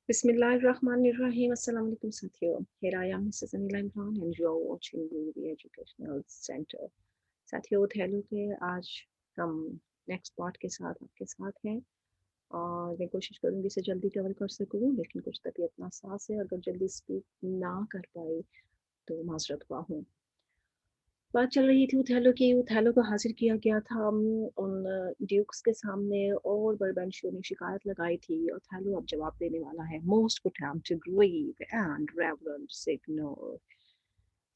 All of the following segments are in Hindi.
Bismillahirrahmanirrahim. Assalamu alaikum साथियों. Here I am Mrs. Anila Imran and you're watching the Educational Center. साथियों थैलो के आज हम नेक्स्ट पार्ट के साथ आपके साथ हैं और मैं कोशिश करूंगी इसे जल्दी कवर कर सकूं, लेकिन कुछ तबीयत नासाज है, अगर जल्दी स्पीक ना कर पाए तो माजरत ख्वाह हूँ। बात चल रही थी उथैलो की। उथैलो को हाजिर किया गया था उन ड्यूक्स के सामने और बर्बेंशियो ने शिकायत लगाई थी। उथैलो अब जवाब देने वाला है। Most contempt grave and reverend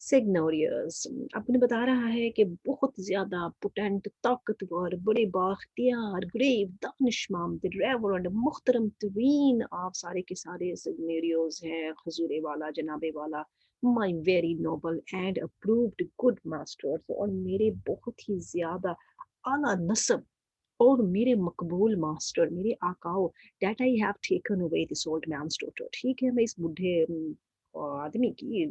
सिग्नोरियस अब उन्हें बता रहा है कि बहुत ज्यादा पोटेंट, ताकतवर, बड़े बाख्तियार, ग्रेव, दानिशमंद, रेवरेंड, मुहतरम तरीन आप सारे के सारे सिग्नोरियोस हैं। हजूरे वाला, जनाबे वाला, my very noble and approved good masters, और मेरे बहुत ही ज्यादा आला नस्ब और मेरे मकबूल मास्टर, मेरे आकाओ, that I have taken away this old man's daughter. ठीक है, मैं इस बुढ़े आदमी की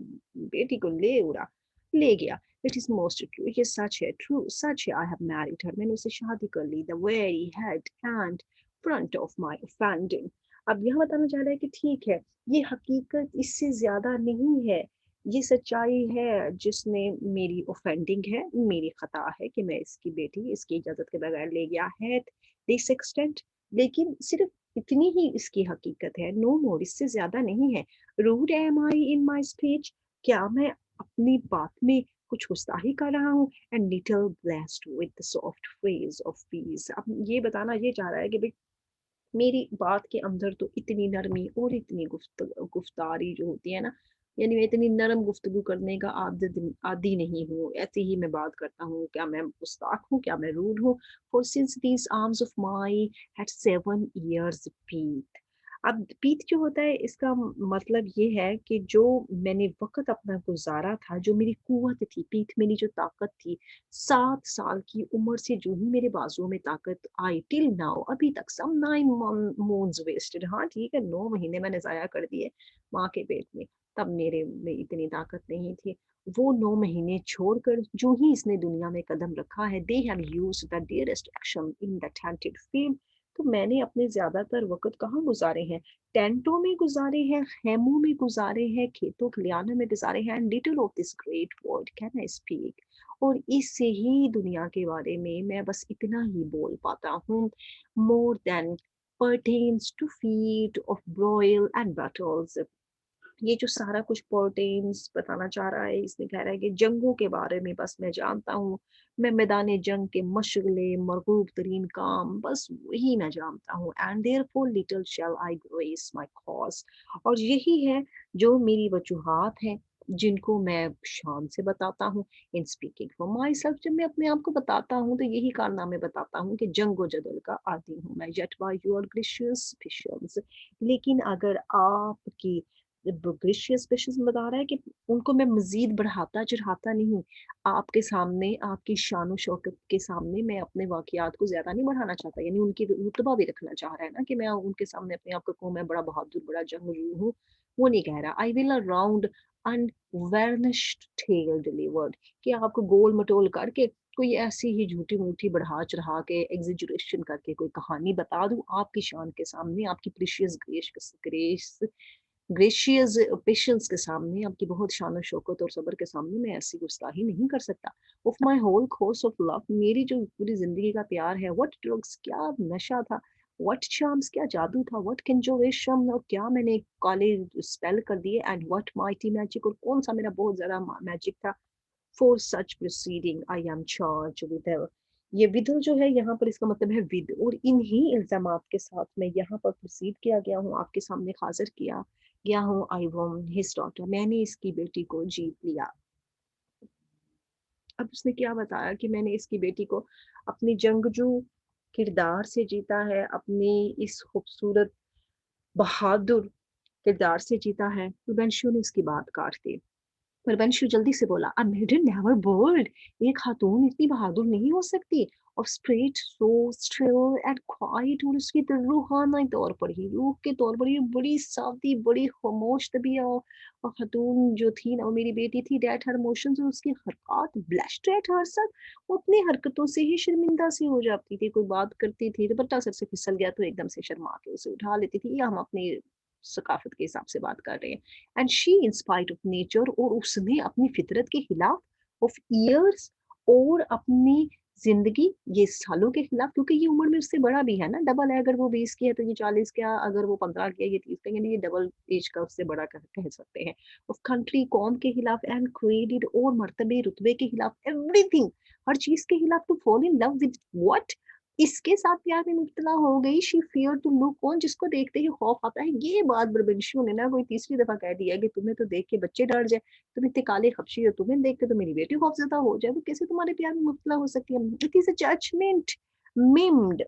बेटी को ले उड़ा ले गया। इट इज मोस्ट ट्रू, ये सच है, ट्रू सच है। आई हैव मैरिड हर, मैंने उससे शादी कर ली। The very head and front of my offending. अब यहाँ बताना चाह रहा है कि ठीक है, ये हकीकत इससे ज्यादा नहीं है, ये सच्चाई है जिसने मेरी ऑफेंडिंग है, मेरी खता है कि मैं इसकी बेटी इसकी इजाजत के बगैर ले गया है, दिस एक्सटेंट। लेकिन सिर्फ इतनी ही इसकी हकीकत है, नो मोर, इससे ज्यादा नहीं है। Rude am I in my speech, क्या मैं अपनी बात में कुछ गुस्ताही कर रहा हूँ? And little blessed with the soft phrase of peace. अब ये बताना ये चाह रहा है कि भाई मेरी बात के अंदर तो इतनी नरमी और इतनी गुफ्तारी जो होती है ना, यानी मैं इतनी नरम गुफ्तगू करने का आदी नहीं हूँ। ऐसे ही मैं बात करता हूँ। क्या मैं गुस्ताख हूँ? क्या मैं रूड हूँ? For since these arms of my head 7 years पीत। अब पीत जो होता है इसका मतलब ये है कि जो मैंने वक्त अपना गुजारा था, जो मेरी कुव्वत थी, पीठ मेरी जो ताकत थी, 7 साल की उम्र से जो ही मेरे बाजुओं में ताकत आई टिल नाउ, अभी तक सम 9 months वेस्टेड। हाँ ठीक है, 9 महीने मैंने जाया कर दिए माँ के पेट में, तब मेरे में इतनी ताकत नहीं थी। वो 9 महीने छोड़कर जो ही इसने दुनिया में कदम रखा है, they have used the dearest action in the tented field. तो मैंने अपने ज्यादातर वक्त कहाँ गुजारे हैं? टेंटों में गुजारे हैं, खेमों में गुजारे हैं, खेतों खलियानों में गुजारे हैं। Little of this great world can I speak, और इससे ही दुनिया के बारे में मैं बस इतना ही बोल पाता हूँ। More than pertains to feet of broil and battles। ये जो सारा कुछ पर्टेन्स बताना चाह रहा है, इसमें कह रहा है कि जंगों के बारे में बस मैं जानता हूँ। मैं मैदान जंग के मशगले मरगूब तरीन काम, बस वही मैं जानता हूँ। And therefore little shall I grace my cause, और यही है जो मेरी वजूहात हैं जिनको मैं शान से बताता हूँ। In speaking for my self, जब मैं अपने आप को बताता हूँ तो यही कारनामे बताता हूँ कि जंगो जदल का आदि हूँ मैं। Yet by your gracious patience, लेकिन अगर आपकी ग्रेशियस पेशेंस बता रहा है कि उनको मैं मजीद बढ़ाता चढ़ाता नहीं, आपके सामने, आपकी शान शौकत के सामने मैं अपने वाकयात को ज्यादा नहीं बढ़ाना चाहता, यानी उनकी रुतबा भी रखना चाह रहा है ना, कि मैं उनके सामने अपने आप को कहूँ मैं बड़ा बहादुर, बड़ा जंगजू हूँ, वो नहीं कह रहा। I will a round unvarnished tale delivered, कि आपको गोल मटोल करके कोई ऐसी ही झूठी मूठी बढ़ा चढ़ा के एग्जिजरेशन करके कोई कहानी बता दूं आपकी शान के सामने, आपकी प्रीशियस ग्रेस ग्रेशियस पेशेंस के सामने, आपकी बहुत शान शौकत और सब्र के सामने मैं ऐसी गुस्ताही नहीं कर सकता। Of my whole course of love, मेरी जो पूरी जिंदगी का प्यार है, व्हाट ड्रग्स, क्या नशा था, व्हाट चार्म्स, क्या जादू था, व्हाट कंजोरेशन, और क्या मैंने काले स्पेल कर दिए, एंड व्हाट माइटी मैजिक, और कौन सा मेरा बहुत ज्यादा मैजिक था। For such proceeding I am charge with, ये विद जो है यहाँ पर इसका मतलब है विद, और इन्हीं इल्जामात के साथ मैं यहाँ पर प्रोसीड किया गया हूँ, आपके सामने हाजिर किया गया हूँ। आई वॉन हिज डॉटर, मैंने इसकी बेटी को जीत लिया। अब उसने क्या बताया कि मैंने इसकी बेटी को अपनी जंगजू किरदार से जीता है, अपनी इस खूबसूरत बहादुर किरदार से जीता है। तो बंशु ने उसकी बात काट दी। पर वंशु जल्दी से बोला, अ मेडन नेवर बोल्ड, एक खातून इतनी बहादुर नहीं हो सकती। और straight so still and quite, और उसकी तो रूहानी तौर पर ही, रूह के तौर पर ही बड़ी सावती, बड़ी खामोश तबीयत और खातून जो थी ना, वो मेरी बेटी थी। डेट हर इमोशंस, उसकी हरकत ब्लश्ड एट हरसेल्फ, वो अपनी हरकतों से ही शर्मिंदा सी हो जाती थी। कोई बात करती थी, दुपट्टा सर से फिसल गया तो एकदम से शर्मा के उसे उठा लेती थी, या हम अपनी सकाफत के हिसाब से बात कर रहे हैं। And she in spite of nature, और उसने अपनी फितरत के खिलाफ, ऑफ ईयर्स, और अपनी जिंदगी, ये सालों के खिलाफ, क्योंकि ये उम्र में उससे बड़ा भी है ना, डबल है, अगर वो 20 की है तो ये 40 का, अगर वो 15 की है ये 30 का, यानी ये डबल एज का उससे बड़ा कह सकते हैं। ऑफ कंट्री, कौम के खिलाफ, एंड क्रेडिट, और मर्तबे रुतबे के खिलाफ, एवरीथिंग, हर चीज के खिलाफ, to fall in love with what, इसके साथ प्यार में मुब्तला हो गई। She fear to look on, जिसको देखते ही खौफ आता है। ये बात बर्बनशियों ने ना कोई तीसरी दफा कह दिया है कि तुम्हें तो देख के बच्चे डर जाए, तुम इतने काले खबशी हो, तुम्हें देख के तो मेरी बेटी खौफजदा हो जाए, वो कैसे तुम्हारे प्यार में मुब्तला हो सकती है। इट इज अ जजमेंट मिम्ड,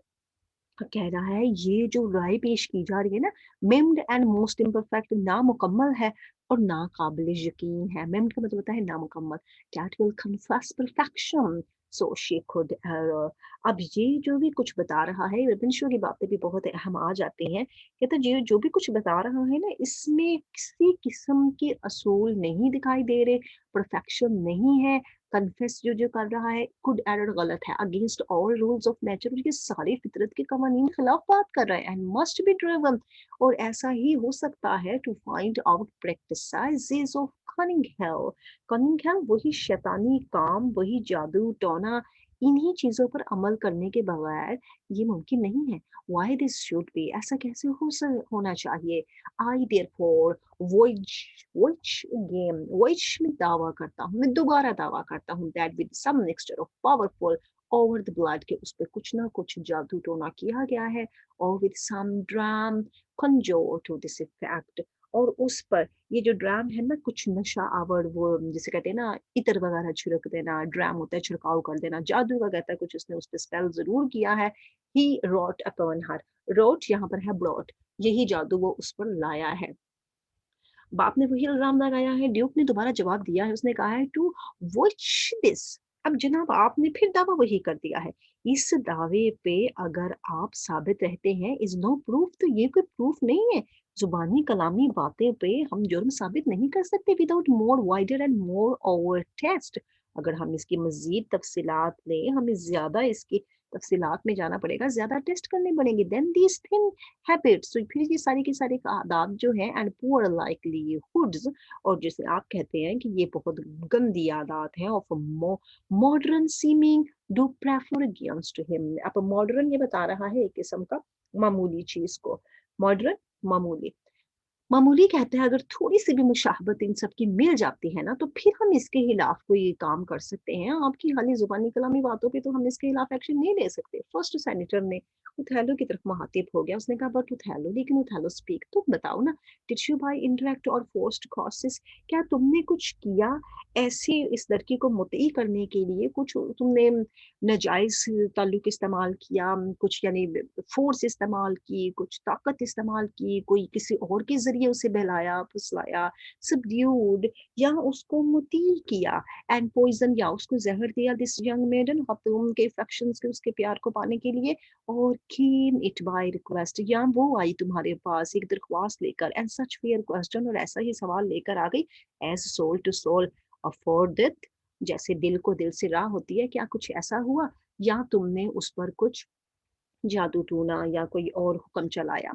कह रहा है ये जो राय पेश की जा रही है ना, मिम्ड एंड मोस्ट इम्परफेक्ट, नामुकम्मल है और नाकाबिल यकीन है। मिम्ड का मतलब होता है नामुकम्मल, that will confess perfection so she could error. अब ये जो भी कुछ बता रहा है, रबिन शो की बातें भी बहुत अहम आ जाती हैं। कहता है जो भी कुछ बता रहा है ना, इसमें किसी किस्म के असूल नहीं दिखाई दे रहे, परफेक्शन नहीं है, कन्फेस जो जो कर रहा है, कुड एरर गलत है, against all rules of nature, ये सारी फितरत के कवानीन के खिलाफ बात कर रहा है। एंड मस्ट बी ड्रिवन, और ऐसा ही हो सकता है, to find out practices of cunning hell. Cunning hell वही शैतानी काम, वही जादू टोना, इन्हीं चीजों पर अमल करने के बगैर ये मुमकिन नहीं है। वाई दिस शुड बी, ऐसा कैसे होना चाहिए। I therefore vouch vouch again, vouch में दावा करता हूँ, मैं दोबारा दावा करता हूँ, that with some mixture of powerful over the blood, के उस पे कुछ ना कुछ जादू टोना किया गया है, और with some dram conjured to this effect, और उस पर ये जो ड्राम है ना, कुछ नशा आवर, वो जिसे कहते हैं ना, इतर वगैरह छिड़क देना, ड्राम होता है छिड़काव कर देना, जादू वगैरह कुछ उसने उस पर स्पेल जरूर किया है। He wrought upon her, wrought यहाँ पर है ब्रॉट, यही जादू वो उस पर लाया है। बाप ने वही इल्जाम लगाया है। ड्यूक ने दोबारा जवाब दिया है, उसने कहा है टू विच दिस। अब जनाब आपने फिर दावा वही कर दिया है। इस दावे पे अगर आप साबित रहते हैं, इज नो प्रूफ, तो ये कोई प्रूफ नहीं है। जुबानी कलामी बातें पे हम जुर्म साबित नहीं कर सकते without more wider and more overt test. अगर हम इसकी मजीद तफसीलात लें, हमें ज्यादा इसकी तफसीलात में जाना पड़ेगा, ज्यादा टेस्ट करने पड़ेंगे, देन दीज थिंग हैबिट्स, तो फिर ये सारी की सारी आदात जो है, एंड पुअर लाइवलीहुड्स, और जैसे आप कहते हैं कि ये बहुत गंदी आदात है, of modern seeming do prefer against him. अब मॉडर्न ये बता रहा है एक किस्म का मामूली चीज को, मॉडर्न मामूली, मामूली कहते हैं, अगर थोड़ी सी भी मुशाहबत इन सब की मिल जाती है ना, तो फिर हम इसके खिलाफ कोई काम कर सकते हैं। आपकी खाली जुबानी कलामी बातों पे तो हम इसके खिलाफ एक्शन नहीं ले सकते। फर्स्ट सेनेटर ने उथैलो की तरफ मुहातिब हो गया, उसने कहा बट उथैलो, लेकिन उथैलो स्पीक, तुम बताओ ना, डिड यू बाय इंटरेक्ट और फोर्स्ड कॉसेस, क्या तुमने कुछ किया ऐसे इस लड़की को मुतई करने के लिए, कुछ तुमने नाजायज ताल्लुक इस्तेमाल किया, कुछ यानी फोर्स इस्तेमाल की, कुछ ताकत इस्तेमाल की, कोई किसी और के जरिए उसे बहलाया फुसलाया, सबड्यूड, या उसको मुती किया, एंड पॉइजन, या उसको जहर दिया, दिस यंग मेडन, खातून के अफेक्शंस के, उसके प्यार को पाने के लिए, और कीन इट बाय रिक्वेस्ट, या वो आई तुम्हारे पास एक दरख्वास्त लेकर, एंड सच फेयर क्वेश्चन, और ऐसा ही सवाल लेकर आ गई, as soul to soul afford it, जैसे दिल को दिल से राह होती है, क्या कुछ ऐसा हुआ, या तुमने उस पर कुछ जादू टूना या कोई और हुक्म चलाया।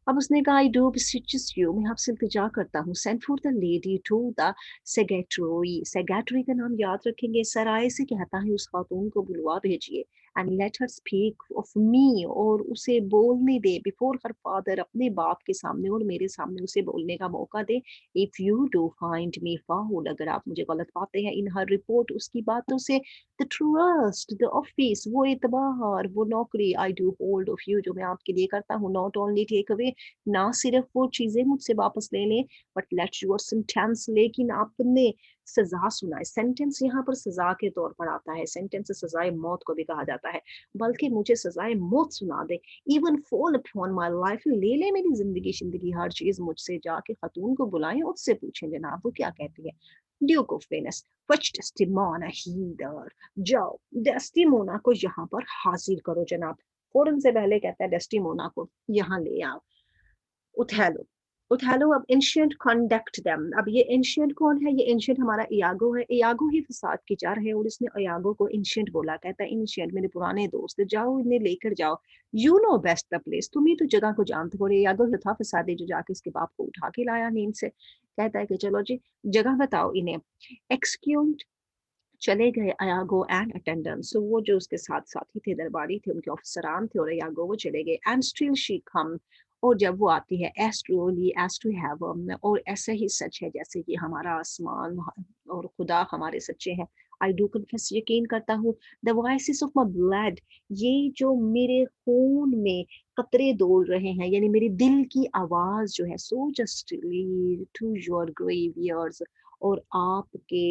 अब उसने कहा आई डू बिसीचेस यू, मैं आपसे इल्तिजा करता हूँ, send for the lady to the Sagittary, Sagittary का नाम याद रखेंगे, सराय से कहता है उस खातून को बुलवा भेजिए, and let her speak of me, और उसे बोलने दे, बिफोर हर फादर, अपने बाप के सामने और मेरे सामने उसे बोलने का मौका दे। If you do find me foul, अगर आप मुझे गलत पाते हैं, इन हर रिपोर्ट, उसकी बातों से, द ट्रस्ट, द ऑफिस, वो एतबार, वो नौकरी, I do hold of you, जो मैं आपके लिए करता हूँ, नॉट ओनली टेक अवे, ना सिर्फ वो चीजें मुझसे वापस ले लें, बट लेट योर सेंटेंस, लेकिन आपने सजा सुनाए। सेंटेंस यहाँ पर सजा के तौर पर आता है, सेंटेंस सजाए मौत को भी कहा जाता है, बल्कि मुझे सजाए मौत सुना दे। Even fall upon my life, ले ले मेरी जिंदगी जिंदगी, हर चीज मुझसे, जाके खातून को बुलाएं, उससे पूछें जनाब वो क्या कहती है। Duke of Venice, fetch Desdemona hither, जाओ डेस्टिमोना को यहाँ पर हाजिर करो जनाब। फौरन से पहले कहता है डेस्टिमोना को यहाँ ले आओ। उथैलो, ओथेलो अब एंशिएंट कंडक्ट देम। अब ये एंशिएंट कौन है? ये एंशिएंट हमारा इयागो है। इयागो ही फसाद की जड़ है और इसने इयागो को एंशिएंट बोला। कहता है एंशिएंट मेरे पुराने दोस्त, जाओ इन्हें लेकर जाओ, you know best the place, तुम ही तो जगह को जानते हो। और इयागो जो था फसादी, जो जाके इसके बाप को उठा के लाया नींद से, कहता है कि चलो जी जगह बताओ इन्हें। एक्सक्यूट चले गए अयागो एंड अटेंडेंट्स, so वो जो उसके साथ साथी थे, दरबारी थे, उनके ऑफिसरान थे, और अयागो वो चले गए। एंड स्टिल शी कम, और जब वो आती है, as truly as to heaven, और ऐसा ही सच है जैसे कि हमारा आसमान और खुदा हमारे सच्चे हैं। आई डू कन्फेस, यकीन करता हूँ, the voices of my blood, ये जो मेरे खून में कतरे दौड़ रहे हैं, यानी मेरे दिल की आवाज जो है, so just lead to your grave ears, और आपके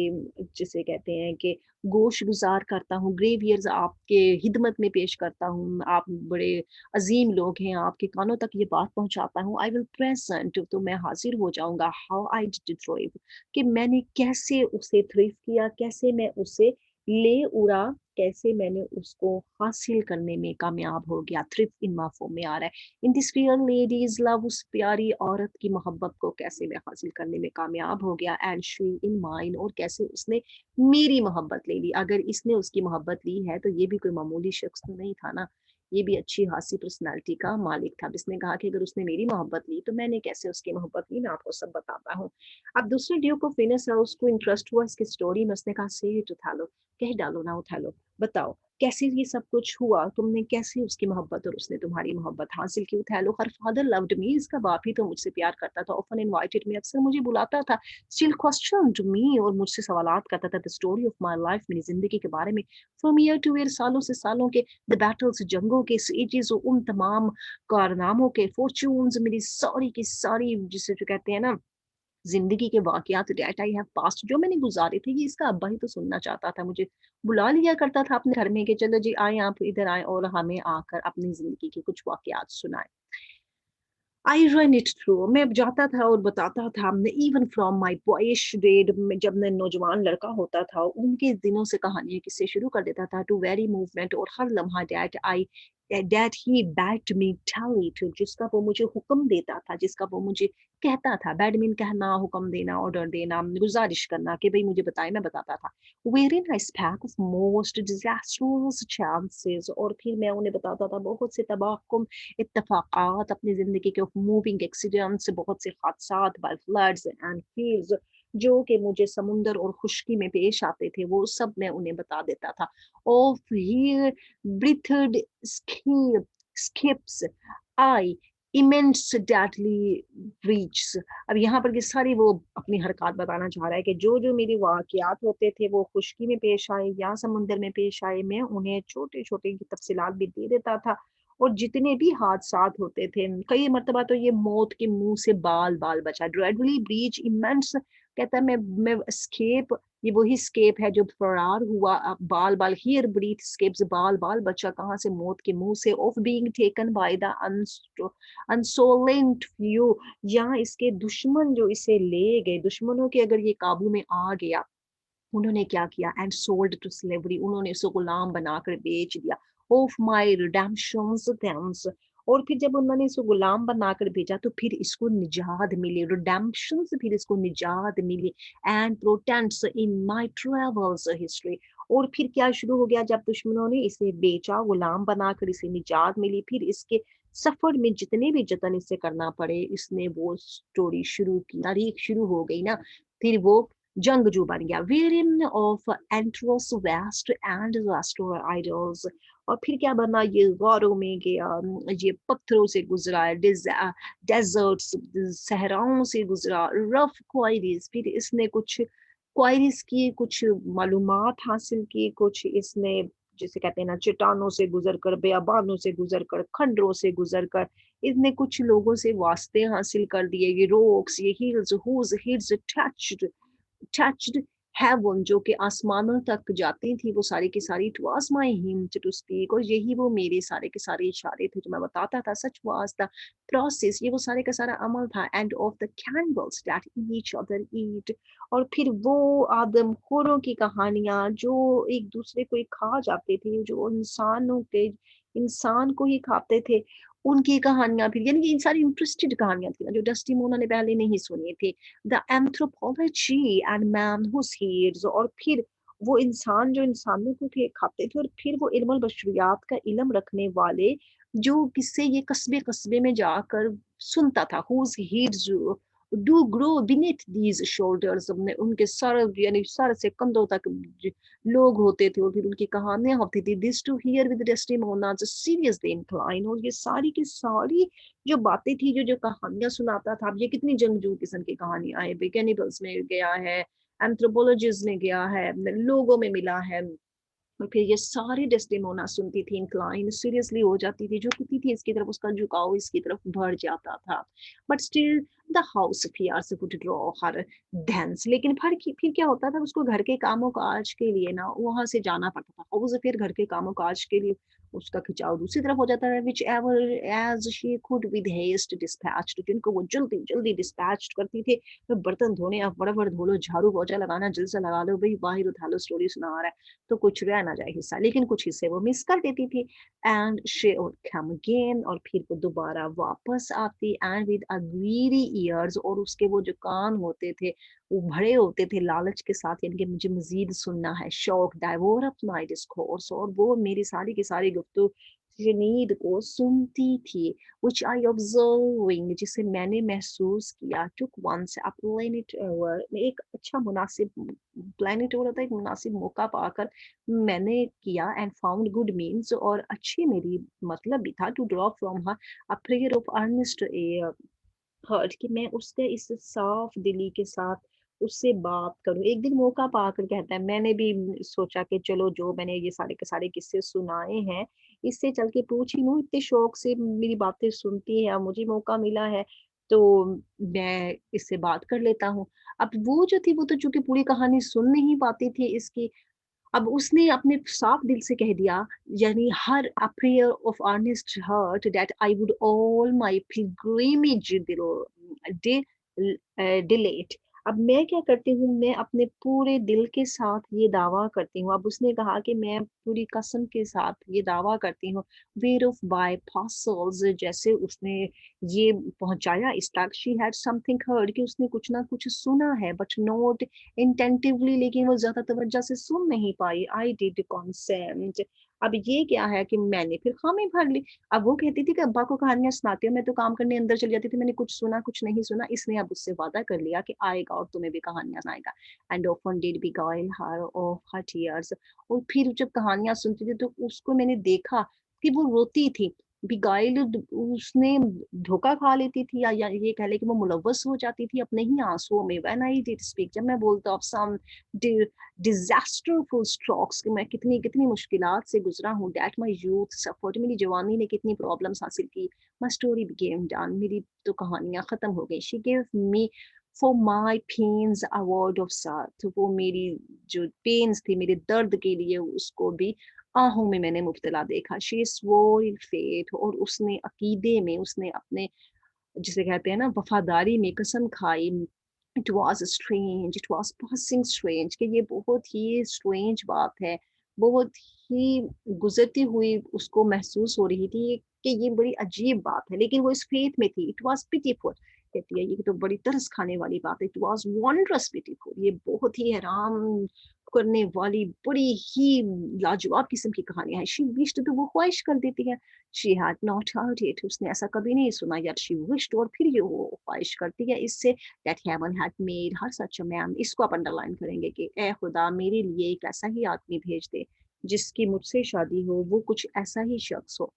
जिसे कहते हैं कि गोश गुजार करता हूँ, ग्रेव ईयर्स आपके हिदमत में पेश करता हूँ। आप बड़े अजीम लोग हैं, आपके कानों तक ये बात पहुंचाता हूँ। आई विल प्रेजेंट, तो मैं हाजिर हो जाऊंगा, हाउ आई डिड थ्राइव, कि मैंने कैसे उसे थ्रिव किया, कैसे मैं उसे ले उड़ा, कैसे मैंने उसको हासिल करने में कामयाब हो गया। थ्रिव इन माफो में आ रहा है। In this real ladies love, उस प्यारी औरत की मोहब्बत को कैसे मैं हासिल करने में कामयाब हो गया। एंड शी इन माइन, और कैसे उसने मेरी मोहब्बत ले ली। अगर इसने उसकी मोहब्बत ली है तो ये भी कोई मामूली शख्स तो नहीं था ना, ये भी अच्छी खासी पर्सनालिटी का मालिक था। जिसने कहा कि अगर उसने मेरी मोहब्बत ली तो मैंने कैसे उसकी मोहब्बत ली, मैं आपको सब बताता हूँ। अब दूसरे ड्यूक ऑफ वेनस है, उसको इंटरेस्ट हुआ इसकी स्टोरी में। उसने कहा से इट उठा लो, कह डालो ना, उठा लो, बताओ कैसे ये सब कुछ हुआ, तुमने कैसे उसकी मोहब्बत और उसने तुम्हारी मोहब्बत हासिल की। उठा लो, हर फादर लव्ड मी, इसका बाप ही तो मुझसे प्यार करता था। ऑफन इनवाइटेड मी, अक्सर मुझे बुलाता था। स्टिल क्वेश्चन्ड मी, और मुझसे सवालात करता था, the story of my life, मेरी जिंदगी के बारे में। फ्रॉम ईयर टू ईयर, सालों से सालों के, द बैटल्स, जंगों के, एजेस, उन तमाम कारनामों के, फॉर्च्यून्स, मेरी सारी की सारी, जिसे जो कहते हैं ना, जिंदगी के वाकयात, डेट आई हैव पास्ट, जो मैंने गुजारे थे, ये इसका अब्बा ही तो सुनना चाहता था। मुझे बुला लिया करता था अपने घर में कि चलो जी आए, आप इधर आए और हमें आकर अपनी जिंदगी के कुछ वाकयात सुनाए। आई रन इट थ्रू, मैं जाता था और बताता था। इवन फ्रॉम माई बॉyish डेड, जब मैं नौजवान लड़का होता था, उनके दिनों से कहानियां किससे शुरू कर देता था। टू वेरी मूवमेंट, और हर लम्हा that I, that he bade me tell it, जिसका वो मुझे हुक्म देता था, जिसका वो मुझे कहता था। बैड मीन कहना, हुक्म देना, ऑर्डर देना, गुजारिश करना कि भाई मुझे बताए, मैं बताता था। Wherein I spake of most disastrous chances, और फिर मैं उन्हें बताता था बहुत से तबाह इत्तफाक़ात अपनी ज़िंदगी के, मूविंग एक्सीडेंट्स, बहुत से हादसात, बाय फ्लड्स एंड फील्ड्स, जो कि मुझे समुंदर और खुश्की में पेश आते थे, वो सब मैं उन्हें बता देता था। Of hair breadth scapes I imminent deadly breach. अब यहाँ पर ये सारी वो अपनी हरकत बताना चाह रहा है कि जो जो मेरे वाकयात होते थे वो खुश्की में पेश आए या समुंदर में पेश आए, मैं उन्हें छोटे छोटे तफसीलात भी दे देता था। और जितने भी हादसात होते थे, कई मर्तबा तो ये मौत के मुंह से बाल बाल बचा। ड्रेडली ब्रीच इमेंस, कहता है मैं स्केप, ये वही स्केप है जो फरार हुआ। बाल बाल, हियर ब्रीथ स्केप्स, बाल बाल बचा कहाँ से? मौत के मुंह से। Of being taken by the insolent foe, या इसके दुश्मन जो इसे ले गए, दुश्मनों के अगर ये काबू में आ गया, उन्होंने क्या किया? एंड सोल्ड टू स्लेवरी, उन्होंने उसे गुलाम बनाकर बेच दिया। ऑफ माई रिडेम्पशंस थैंक्स, और फिर जब उन्होंने इसको गुलाम बनाकर भेजा तो फिर इसको निजात मिली, रिडेम्पशन से फिर इसको निजात मिली। And portance in my travels history, और फिर क्या शुरू हो गया? जब दुश्मनों ने इसे बेचा, गुलाम बनाकर इसे निजात मिली, फिर इसके सफर में जितने भी जतन इसे करना पड़े, इसने वो स्टोरी शुरू की, तारीख शुरू हो गई ना। फिर वो जंगजू बन गया। Wherein of antres vast and वेस्टर आइडल्स, और फिर क्या बना? ये गौरों में गया, ये पत्थरों से गुजरा, डेजर्ट्स, सहराओं से गुजरा, रफ क्वारीज, फिर इसने कुछ क्वारीज की, कुछ मालूमात हासिल की, कुछ इसने जिसे कहते हैं ना, चट्टानों से गुजर कर, बेअबानों से गुजर कर, खंडरों से गुजर कर, इसने कुछ लोगों से वास्ते हासिल कर दिए। ये रोक्स, ये hills, whose hills touched touched heaven, जो कि आसमानों तक जाती थी, वो सारी की सारी, it was my hint to speak, और यही वो मेरे सारे के सारे इशारे थे जो मैं बताता था। सच वाज द प्रोसेस, ये वो सारे का सारा अमल था। And of the cannibals that each other eat, और फिर वो आदमखोरों की कहानियां जो एक दूसरे को ही खा जाते थे, जो इंसान को ही खाते थे। उनकी कहानियाँ फिर यानी कि इन सारी इंटरेस्टेड कहानियाँ थी ना जो डेस्टिमोना ने पहले नहीं सुनी थी। The anthropology and man who seeds और फिर वो इंसान जो इंसानों को थे खाते थे और फिर वो इल्मुल बशरियात का इल्म रखने वाले जो किससे ये कस्बे-कस्बे में जाकर सुनता था whose heads do grow beneath these shoulders अपने उनके सर यानी सर से कंधों तक लोग होते थे और फिर उनकी कहानियाँ होती थी this to hear with Desdemona seriously incline और ये सारी की सारी जो बातें थी जो कहानियां सुनाता था अब ये कितनी जंगजू किस्म की कहानियां है कैनिबल्स में गया है एंथ्रोपोलॉजिस्ट में गया है लोगों में मिला है और फिर ये सारी डेस्टिमोना सुनती थी इंक्लाइन सीरियसली हो जाती थी झुकती थी इसकी तरफ उसका झुकाव इसकी तरफ बढ़ जाता था but still the house affairs would draw her thence लेकिन फिर क्या होता था उसको घर के कामों काज के लिए ना वहां से जाना पड़ता था हाउस फिर घर के कामों काज के लिए उसका खिंचाव दूसरी तरफ हो जाता है which ever as she could with haste dispatched जिनको वो जल्दी जल्दी डिस्पैच करती थी तो बर्तन धोने अब फटाफट धो लो झाड़ू पोछा लगाना जल्द से लगा लो भाई बाहर उठा लो स्टोरी सुना रहा है तो कुछ रह ना जाए हिस्सा लेकिन कुछ हिस्से वो मिस कर देती थी and she would come again और फिर वो दोबारा वापस आती and with a greedy years और उसके वो जो कान होते थे वो भरे होते थे लालच के साथ यानी कि मुझे मजीद सुनना है शौक डाइवोर अप माय डिस्कोर्स और वो मेरी सारी की सारी गुफ्तगू नींद को सुनती थी which I observing जिसे मैंने महसूस किया took once a planet hour एक अच्छा मुनासिब प्लानिट होता है एक मुनासिब मौका पाकर मैंने किया एंड फाउंड गुड मीन्स और अच्छी मेरी मतलब भी था to draw from her a prayer of earnest heart कि मैं उससे इस साफ दिली के साथ उससे बात करूं एक दिन मौका पाकर कहता है मैंने भी सोचा कि चलो जो मैंने ये सारे के सारे किस्से सुनाए हैं इससे चल के पूछ ही लूं इतने शौक से मेरी बातें सुनती है मुझे मौका मिला है तो मैं इससे बात कर लेता हूँ अब वो जो थी वो तो चूंकि पूरी कहानी सुन नहीं पाती थी इसकी अब उसने अपने साफ दिल से कह दिया यानी हर a prayer of earnest heart that I would all my pilgrimage delete अब मैं क्या करती हूँ मैं अपने पूरे दिल के साथ ये दावा करती हूँ अब उसने कहा कि मैं पूरी कसम के साथ ये दावा करती हूँ वेर ऑफ बाय पार्सल्स जैसे उसने ये पहुंचाया इस तक शी हैड समथिंग हर्ड कि उसने कुछ ना कुछ सुना है बट नॉट इंटेंटिवली लेकिन वो ज्यादा तवज्जो से सुन नहीं पाई आई डिड कॉन्सेंट अब ये क्या है कि मैंने फिर खामी भर ली अब वो कहती थी कि अब्बा को कहानियां सुनाती हूँ मैं तो काम करने अंदर चली जाती थी मैंने कुछ सुना कुछ नहीं सुना इसने अब उससे वादा कर लिया कि आएगा और तुम्हें भी कहानियां सुनाएगा and often did beguile her of her tears और फिर जब कहानियां सुनती थी तो उसको मैंने देखा कि वो रोती थी बिगाइल उसने धोखा खा लेती थी या ये कह ले कि वो मुलव्वस हो जाती थी अपने ही आंसुओं में व्हेन आई डिड स्पीक जब मैं बोलता ऑफ सम डिजास्टरफुल स्ट्रोक्स कि मैं कितनी कितनी मुश्किलात से गुजरा हूँ दैट माय यूथ सफर्ड मेरी जवानी ने कितनी प्रॉब्लम्स हासिल की माय स्टोरी बिकेम डन मेरी तो कहानियां खत्म हो गई she give me for my pens a word of साथ तो वो मेरी जो पेन्स थी मेरे दर्द के लिए उसको भी आहों में मैंने मुब्तला देखा शी स्वोर इन फेथ और उसने अकीदे में उसने अपने जिसे कहते हैं ना वफादारी में कसम खाई it was strange it was passing strange कि ये बहुत ही स्ट्रेंज बात है बहुत ही गुजरती हुई उसको महसूस हो रही थी कि ये बड़ी अजीब बात है लेकिन वो इस फेथ में थी इट वॉज पिटीफुल कहती है ये तो बड़ी तरस खाने वाली बात है इट वॉज वंडरस पिटीफुल ये बहुत ही हैरान करने वाली बड़ी ही लाजवाब किस्म की कहानी है शी विश्ड तो वो ख्वाहिश कर देती है she had not heard it उसने ऐसा कभी नहीं सुना yet she wished और फिर ये वो ख्वाहिश करती है इससे that heaven had made her such a man इसको आप अंडरलाइन करेंगे कि ए खुदा मेरे लिए एक ऐसा ही आदमी भेज दे जिसकी मुझसे शादी हो वो कुछ ऐसा ही शख्स हो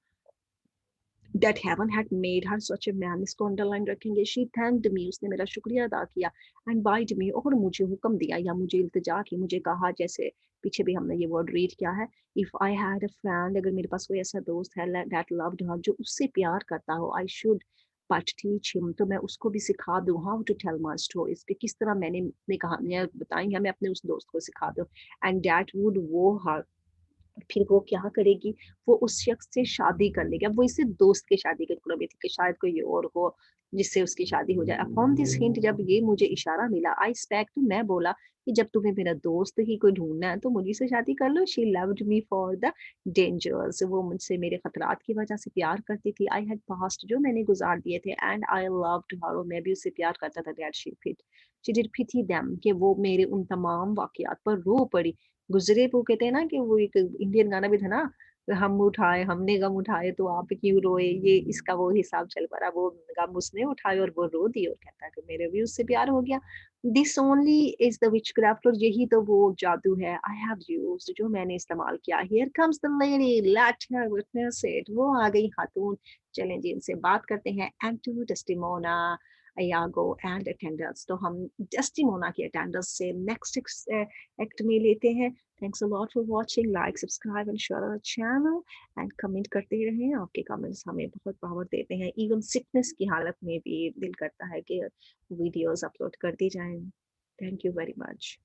that heaven had made her such a man इसको अंडरलाइन रखेंगे she thanked me उसने मेरा शुक्रिया अदा किया and bade me और मुझे हुक्म दिया या मुझे इल्तिजा की मुझे कहा जैसे पीछे भी हमने ये वर्ड रीड किया है if I had a friend अगर मेरे पास कोई ऐसा दोस्त है that loved her जो उससे प्यार करता हो I should but teach him तो मैं उसको भी सिखा दूँ how to tell my stories कि किस तरह मैंने अपनी कहानियां बताई हैं मैं अपने उस दोस्त को सिखा दूँ and that would woo her फिर वो क्या करेगी, वो उस शख्स से शादी कर लेगी। अब वो इससे दोस्त की शादी के चक्कर में थी कि शायद कोई और हो जिससे उसकी शादी हो जाए। अपॉन दिस हिंट जब ये मुझे इशारा मिला, आई स्पेक्ट, मैं बोला कि जब तुम्हें मेरा दोस्त ही कोई ढूँढना है तो मुझी से शादी कर लो। She loved me for the dangers, वो मुझसे मेरे खतरात की वजह से प्यार करती थी। आई हैड पास्ट, जो मैंने गुज़ार दिए थे, एंड आई लव्ड हर, और मैं भी उससे प्यार करता था। That she did pity them, कि वो मेरे उन तमाम वाक़यात पर रो पड़ी। गुज़रे, वो कहते हैं ना कि वो एक इंडियन गाना भी था ना, हम उठाए हमने गम उठाए तो आप क्यों रोए, ये इसका वो हिसाब चल पड़ा। वो गम उसने उठाए और वो रो दिए, और कहता है कि मेरे भी उससे प्यार हो गया। This only is the witchcraft, और यही तो वो जादू है, आई हैव यूज्ड, जो मैंने इस्तेमाल किया। Here comes the lady, let her witness it, वो आ गई खातून, चलें जी इनसे बात करते हैं। And to Desdemona, Iago and attendants, तो हम डेस्टिमोना की अटेंडेंस से नेक्स्ट एक्ट में लेते हैं। Thanks a lot for watching, like subscribe and share our channel, and comment करते रहें। आपके कमेंट्स हमें बहुत पावर देते हैं। इवन सिकनेस की हालत में भी दिल करता है कि वीडियोस अपलोड करती जाएं। Thank you very much.